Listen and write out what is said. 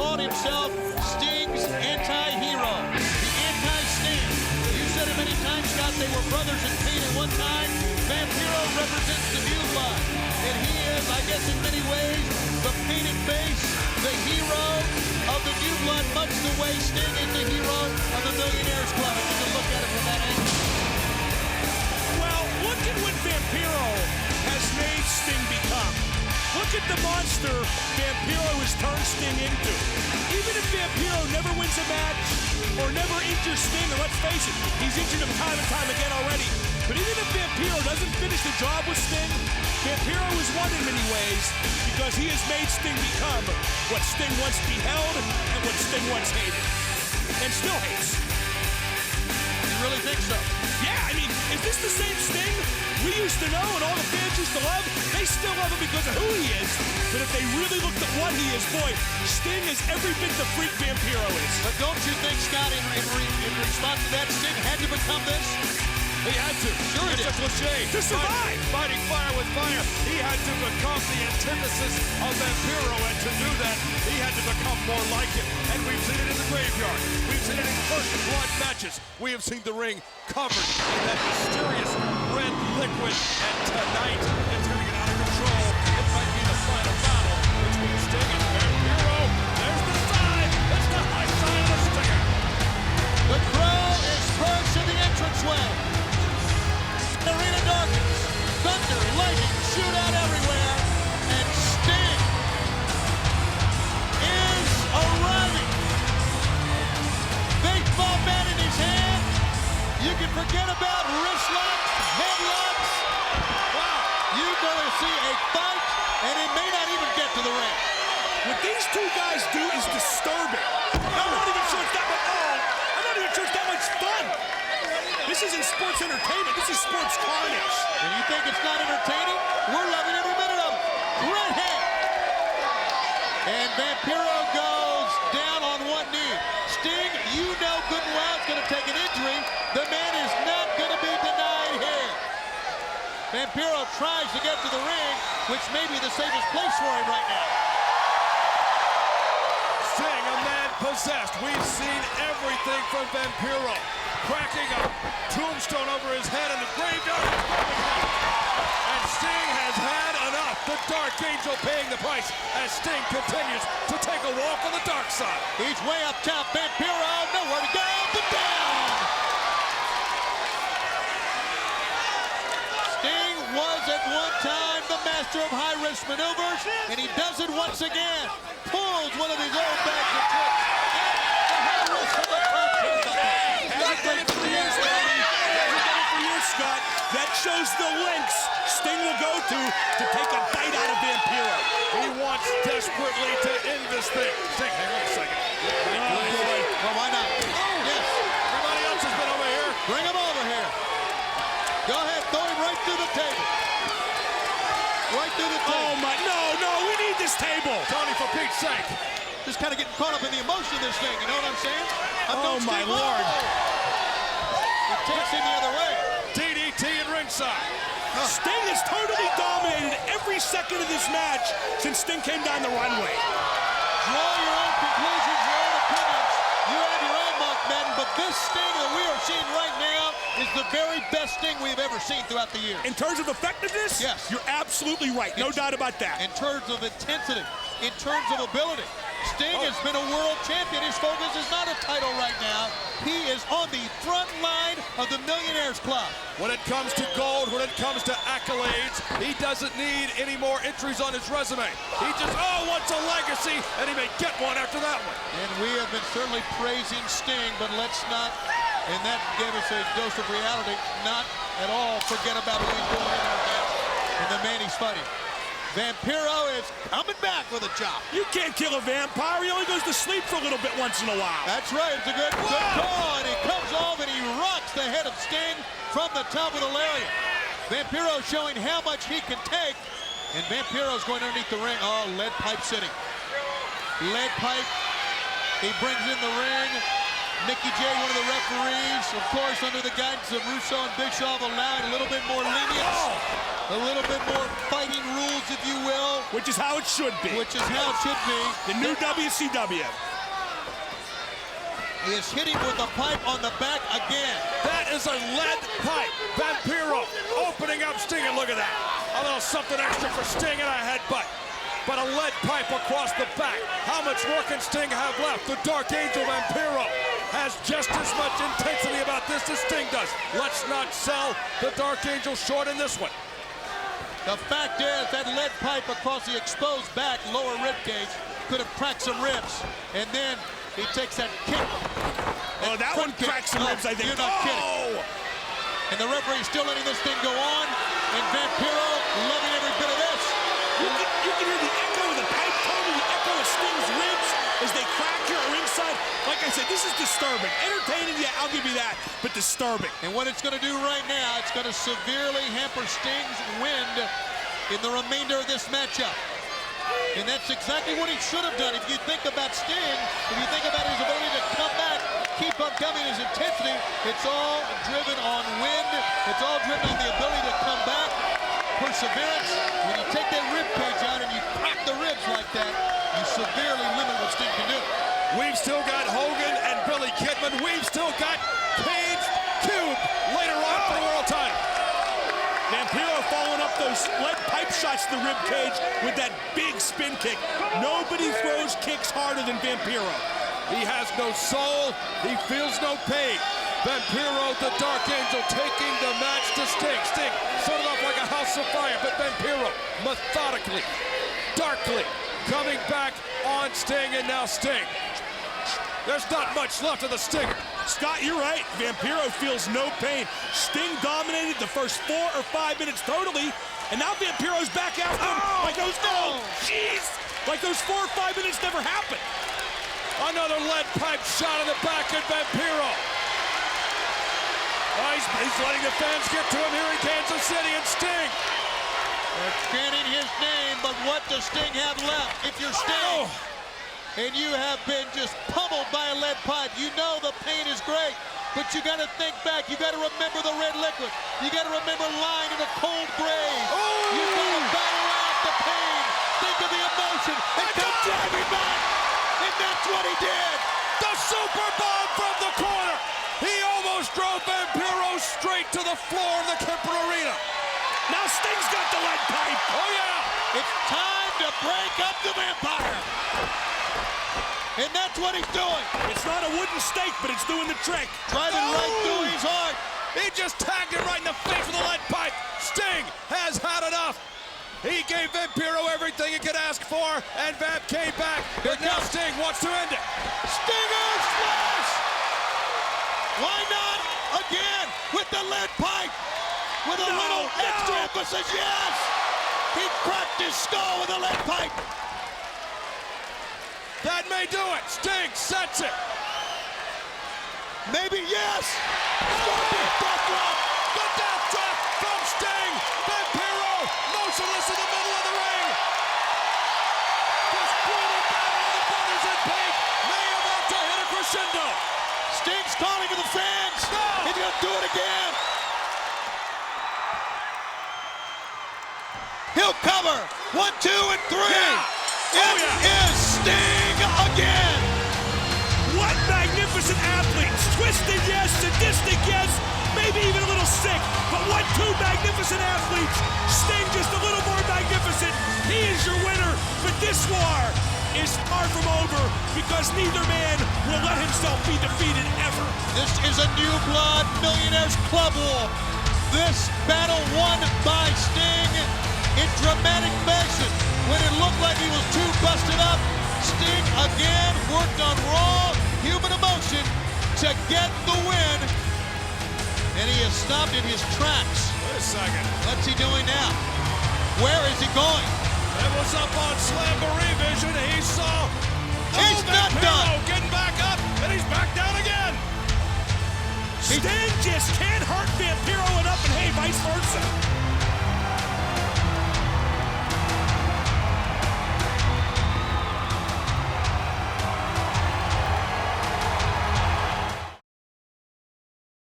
called himself Sting's anti-hero, the anti-Sting. You said it many times, Scott, they were brothers in pain at one time. Vampiro represents the new blood, and he is, I guess in many ways, the painted face, the hero of the new blood, much the way Sting is the hero of the Millionaires Club. If you can look at it from that angle. Well, look at what Vampiro has made Sting become. Look at the monster Vampiro has turned Sting into. Even if Vampiro never wins a match or never injures Sting, and let's face it, he's injured him time and time again already. But even if Vampiro doesn't finish the job with Sting, Vampiro has won in many ways because he has made Sting become what Sting once beheld and what Sting once hated. And still hates. You really think so? Yeah, I mean, is this the same Sting we used to know and all the fans used to love? They still love him because of who he is. But if they really looked at what he is, boy, Sting is every bit the freak Vampiro is. But don't you think, Scott, in response to that, Sting had to become this? He had to. Sure he did. It's a cliche. To survive. Fighting fire with fire. He had to become the antithesis of Vampiro, and to do that, he had to become more like him. And we've seen it in the graveyard. We've seen it in first blood matches. We have seen the ring covered in that mysterious red liquid. And tonight, it's going to get out of control. It might be the final battle between Sting and Vampiro. There's the sign. It's the high sign of the Stinger. The crowd is first in the entranceway. Arena darkens, thunder, lightning, shootout everywhere, and Sting is arriving. Baseball bat in his hand. You can forget about wrist locks, headlocks. Wow, you're going to see a fight, and it may not even get to the ring. What these two guys do is disturbing. I'm not even sure it's that much. I'm not even sure it's that much fun. This isn't sports entertainment. This is sports carnage. And you think it's not entertaining? We're loving every minute of it. Right hand. And Vampiro goes down on one knee. Sting, you know good and well it's going to take an injury. The man is not going to be denied here. Vampiro tries to get to the ring, which may be the safest place for him right now. Sting, a man possessed. We've seen everything from Vampiro. Cracking a tombstone over his head in the graveyard. And Sting has had enough. The Dark Angel paying the price as Sting continues to take a walk on the dark side. He's way up top. Vampiro, nowhere to go, but down. Sting was at one time the master of high-risk maneuvers, and he does it once again. Pulls one of his old bags of tricks. And the high-risk of the top. Scott, that shows the lengths Sting will go to take a bite out of Vampiro. He wants desperately to end this thing. Sting, hang on a second. Oh, boy. Well, why not? Yes. Everybody else has been over here. Bring him over here. Go ahead, throw him right through the table. Right through the table. Oh, my, no, we need this table. Tony, for Pete's sake. Just kind of getting caught up in the emotion of this thing, you know what I'm saying? Oh, my Lord. It takes him the other way. DDT in ringside. Sting has totally dominated every second of this match since Sting came down the runway. Draw your own conclusions, your own opinions. You have your own mark, men, but this Sting that we are seeing right now is the very best Sting we've ever seen throughout the year. In terms of effectiveness, yes, you're absolutely right. No doubt about that. In terms of intensity, in terms of ability, Sting has been a world champion. His focus is not a title right now. He is on the front line of the Millionaires Club. When it comes to gold, when it comes to accolades, he doesn't need any more entries on his resume. He just, wants a legacy, and he may get one after that one. And we have been certainly praising Sting, but let's not, and that gave us a dose of reality, not at all forget about who he's going in there against and the man he's fighting. Vampiro is coming back with a chop. You can't kill a vampire. He only goes to sleep for a little bit once in a while. That's right. It's a good call. And he comes off and he rocks the head of Sting from the top of the lariat. Vampiro showing how much he can take. And Vampiro's going underneath the ring. Oh, lead pipe sitting. Lead pipe. He brings in the ring. Mickey J, one of the referees, of course, under the guidance of Russo and Bischoff, allowing a little bit more lenience, a little bit more fighting rules, if you will. Which is how it should be. Which is how it should be. The new WCW. He is hitting with a pipe on the back again. That is a lead pipe. Vampiro opening up Sting, and look at that. A little something extra for Sting and a headbutt. But a lead pipe across the back. How much more can Sting have left? The Dark Angel Vampiro has just as much intensity about this as Sting does. Let's not sell the Dark Angel short in this one. The fact is that lead pipe across the exposed back, lower rib cage, could have cracked some ribs. And then he takes that kick. Oh, that one cracked some ribs, I think. You're not kidding. And the referee's still letting this thing go on. And Vampiro loving every bit of this. You can hear the echo of the pipe tone and the echo of Sting's ribs as they crack here at ringside. Like I said, this is disturbing. Entertaining, yeah, I'll give you that, but disturbing. And what it's going to do right now, it's going to severely hamper Sting's wind in the remainder of this matchup. And that's exactly what he should have done. If you think about Sting, if you think about his ability to come back, keep on coming, his intensity, it's all driven on wind. It's all driven on the ability to come back. Perseverance. When you take that rib cage out and you crack the ribs like that, you severely limit what Sting can do. We've still got Hogan and Billy Kidman. We've still got Cage Cube later on for the world title. Vampiro following up those lead pipe shots to the rib cage with that big spin kick. Nobody throws kicks harder than Vampiro. He has no soul. He feels no pain. Vampiro, the Dark Angel, taking the match to Sting. Sting started off like a house of fire, but Vampiro methodically, darkly, coming back on Sting, and now Sting. There's not much left of the Stinger. Scott, you're right. Vampiro feels no pain. Sting dominated the first 4 or 5 minutes totally, and now Vampiro's back after him. Like those, jeez! Like those 4 or 5 minutes never happened. Another lead pipe shot in the back at Vampiro. He's letting the fans get to him here in Kansas City, and Sting. They're chanting his name, but what does Sting have left? If you're Sting, and you have been just pummeled by a lead pipe, you know the pain is great, but you got to think back. You got to remember the red liquid. You got to remember lying in a cold grave. You got to battle out the pain. Think of the emotion and come driving back, and that's what he did. The super bomb from the corner. He almost drove Vampiro straight to the floor of the Kemper Arena. Now Sting's got the lead pipe. Oh, yeah. It's time to break up the vampire. And that's what he's doing. It's not a wooden stake, but it's doing the trick. Driving right through his heart. He just tagged him right in the face with a lead pipe. Sting has had enough. He gave Vampiro everything he could ask for, and Vamp came back. But now Sting wants to end it. Stinger splash! Why not again with the lead pipe? With a little extra emphasis, yes! He cracked his skull with a lead pipe. That may do it. Sting sets it. Maybe, yes! Scorpion death drop! The death drop from Sting. Vampiro motionless in the middle of the ring. This brutal battle of the brothers in pink may amount to hit a crescendo. Sting's calling to the fans. No. He's gonna do it again. He'll cover. 1, 2, and 3. Yeah. It is Sting again. What magnificent athletes. Twisted, yes. Sadistic, yes. Maybe even a little sick. But what 2 magnificent athletes. Sting just a little more magnificent. He is your winner. But this war is far from over because neither man will let himself be defeated ever. This is a new blood Millionaires Club war. This battle won by Sting in dramatic fashion. When it looked like he was too busted up, Sting again worked on raw human emotion to get the win. And he has stopped in his tracks. Wait a second. What's he doing now? Where is he going? It was up on Slamboree Vision. He saw He's not done. Getting back up, and he's back down again. Sting just can't hurt Vampiro enough, and hey, vice versa.